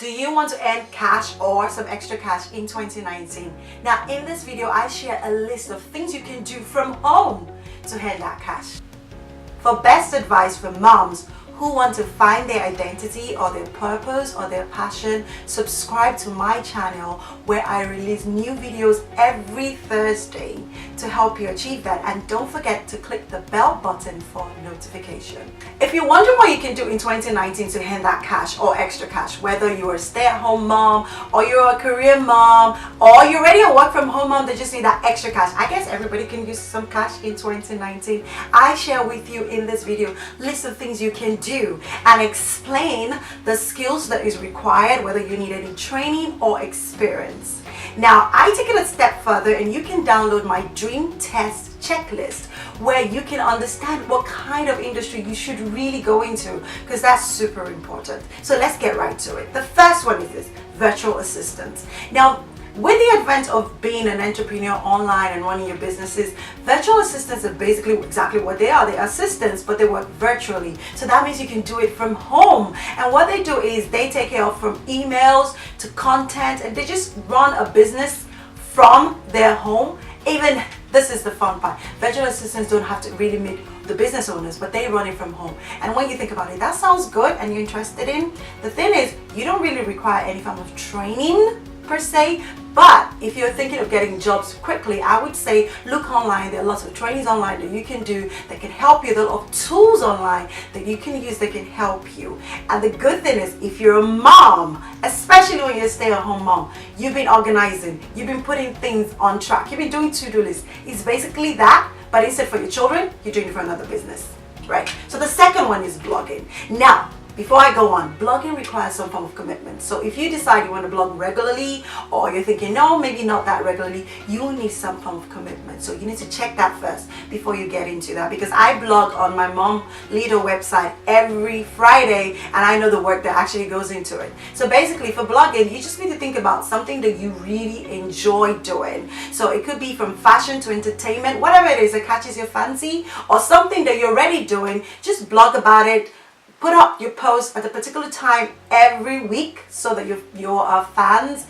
Do you want to earn cash or some extra cash in 2019? Now in this video, I share a list of things you can do from home to earn that cash. For best advice from moms who want to find their identity or their purpose or their passion, subscribe to my channel where I release new videos every Thursday to help you achieve that. And don't forget to click the bell button for notification. If you're wondering what you can do in 2019 to earn that cash or extra cash, whether you're a stay-at-home mom or you're a career mom or you're already a work-from-home mom that just need that extra cash, I guess everybody can use some cash in 2019. I share with you in this video list of things you can do and explain the skills that is required, whether you need any training or experience. Now, I take it a step further and you can download my dream test checklist where you can understand what kind of industry you should really go into, because that's super important. So let's get right to it. The first one is this: virtual assistants. Now, with the advent of being an entrepreneur online and running your businesses, virtual assistants are basically exactly what they are. They are assistants, but they work virtually. So that means you can do it from home. And what they do is they take care of from emails to content, and they just run a business from their home. Even this is the fun part. Virtual assistants don't have to really meet the business owners, but they run it from home. And when you think about it, that sounds good and you're interested in. The thing is, you don't really require any form of training per se, but if you're thinking of getting jobs quickly, I would say look online. There are lots of trainings online that you can do that can help you. There are a lot of tools online that you can use that can help you. And the good thing is, if you're a mom, especially when you're a stay-at-home mom, you've been organizing, you've been putting things on track, you've been doing to-do lists. It's basically that, but instead for your children, you're doing it for another business, right? So the second one is blogging. Now, before I go on, blogging requires some form of commitment. So if you decide you want to blog regularly, or you're thinking, no, maybe not that regularly, you need some form of commitment. So you need to check that first before you get into that, because I blog on my Mom Leader website every Friday, and I know the work that actually goes into it. So basically for blogging, you just need to think about something that you really enjoy doing. So it could be from fashion to entertainment, whatever it is that catches your fancy, or something that you're already doing, just blog about it. Put up your post at a particular time every week so that your fans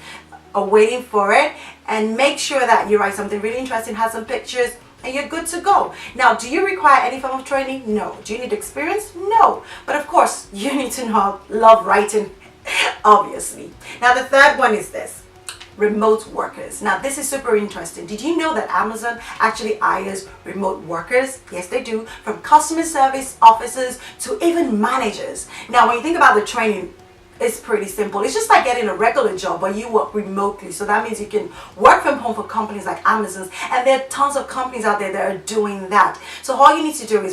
are waiting for it, and make sure that you write something really interesting, have some pictures, and you're good to go. Now, do you require any form of training? No. Do you need experience? No. But of course, you need to love writing, obviously. Now, the third one is this: remote workers. Now this is super interesting. Did you know that Amazon actually hires remote workers? Yes, they do. From customer service officers to even managers. Now when you think about the training, it's pretty simple. It's just like getting a regular job, but you work remotely. So that means you can work from home for companies like Amazon, and there are tons of companies out there that are doing that. So all you need to do is,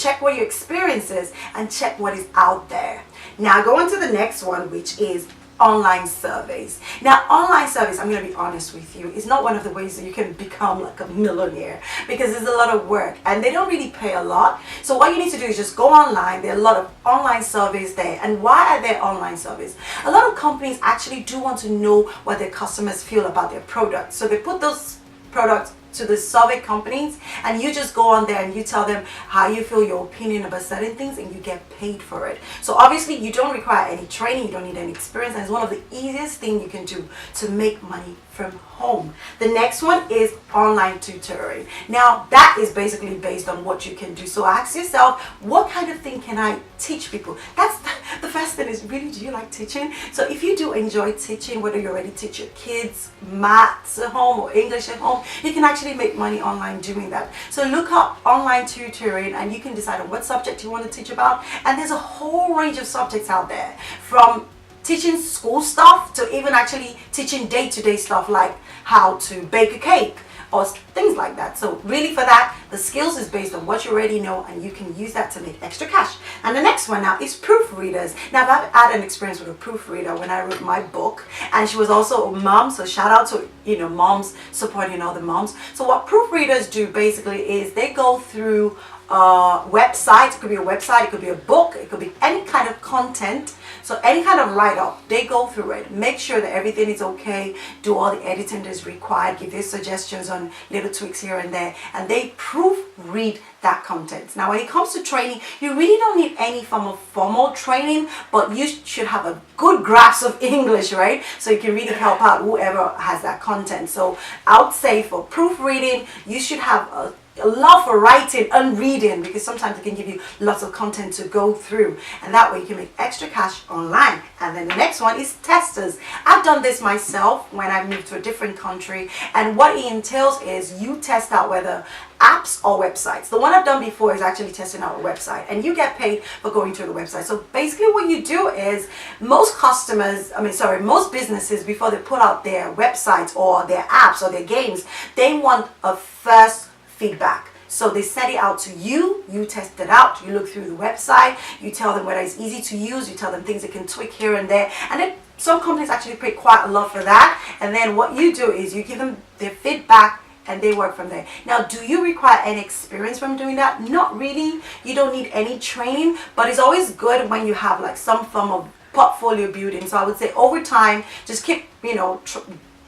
check what your experience is and check what is out there. Now go on to the next one, which is online surveys. Now online surveys, I'm going to be honest with you, is not one of the ways that you can become like a millionaire, because there's a lot of work and they don't really pay a lot. So what you need to do is just go online. There are a lot of online surveys there. And why are there online surveys? A lot of companies actually do want to know what their customers feel about their products. So they put those products to the survey companies, and you just go on there and you tell them how you feel, your opinion about certain things, and you get paid for it. So obviously you don't require any training, you don't need any experience, and it's one of the easiest things you can do to make money from home. The next one is online tutoring. Now that is basically based on what you can do. So ask yourself, what kind of thing can I teach people? That's the first thing is, really, do you like teaching? So if you do enjoy teaching, whether you already teach your kids maths at home or English at home, you can actually make money online doing that. So look up online tutoring and you can decide on what subject you want to teach about. And there's a whole range of subjects out there, from teaching school stuff to even actually teaching day-to-day stuff like how to bake a cake or things like that. So really for that, the skills is based on what you already know, and you can use that to make extra cash. And the next one now is proofreaders. Now I've had an experience with a proofreader when I wrote my book, and she was also a mom, so shout out to moms supporting other moms. So what proofreaders do basically is they go through website. It could be a website, it could be a book, it could be any kind of content. So any kind of write-up, they go through it, make sure that everything is okay, do all the editing that is required, give their suggestions on little tweaks here and there, and they proofread that content. Now, when it comes to training, you really don't need any form of formal training, but you should have a good grasp of English, right? So you can really help out whoever has that content. So I would say for proofreading, you should have a love for writing and reading, because sometimes it can give you lots of content to go through, and that way you can make extra cash online. And then the next one is testers. I've done this myself when I moved to a different country, and what it entails is you test out whether apps or websites. The one I've done before is actually testing out a website, and you get paid for going to the website. So basically what you do is most businesses, before they put out their websites or their apps or their games, they want a first feedback. So they send it out to you, you test it out, you look through the website, you tell them whether it's easy to use, you tell them things they can tweak here and there, and then some companies actually pay quite a lot for that. And then what you do is you give them their feedback and they work from there. Now, do you require any experience from doing that? Not really. You don't need any training, but it's always good when you have like some form of portfolio building. So I would say over time, just keep,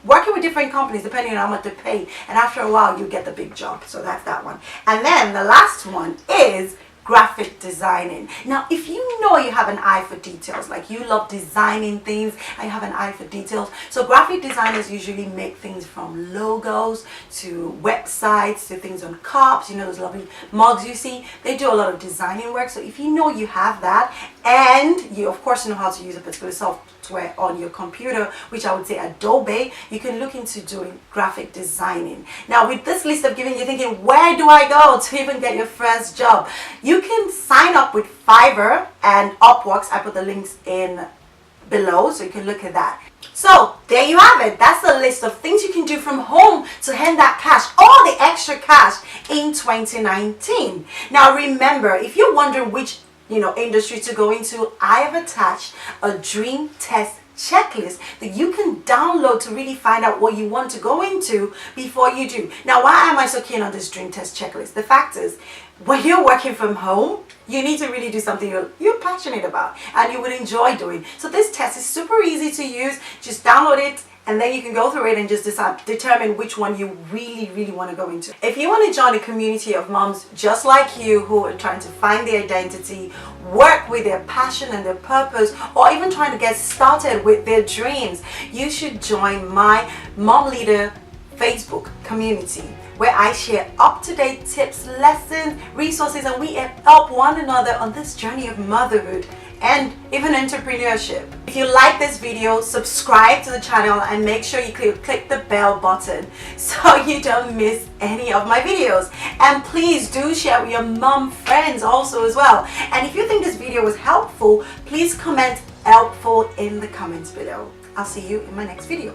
working with different companies depending on how much they pay, and after a while you get the big job. So that's that one. And then the last one is graphic designing. Now, if you know you have an eye for details, like you love designing things and you have an eye for details, so graphic designers usually make things from logos to websites to things on cups, those lovely mugs you see. They do a lot of designing work. So if you know you have that, and you of course know how to use a particular software on your computer, which I would say Adobe, you can look into doing graphic designing. Now, with this list I've given you, thinking, where do I go to even get your first job? You can sign up with Fiverr and Upworks. I put the links in below so you can look at that. So there you have it. That's the list of things you can do from home to earn that cash, all the extra cash in 2019. Now remember, if you're wondering which industry to go into, I have attached a dream test checklist that you can download to really find out what you want to go into before you do. Now, why am I so keen on this dream test checklist? The fact is, when you're working from home, you need to really do something you're passionate about and you would enjoy doing. So this test is super easy to use. Just download it, and then you can go through it and just determine which one you really want to go into. If you want to join a community of moms just like you who are trying to find their identity, work with their passion and their purpose, or even trying to get started with their dreams, you should join my Mom Leader Facebook community, where I share up-to-date tips, lessons, resources, and we help one another on this journey of motherhood and even entrepreneurship. If you like this video, subscribe to the channel and make sure you click the bell button so you don't miss any of my videos. And please do share with your mom friends also as well. And if you think this video was helpful, please comment helpful in the comments below. I'll see you in my next video.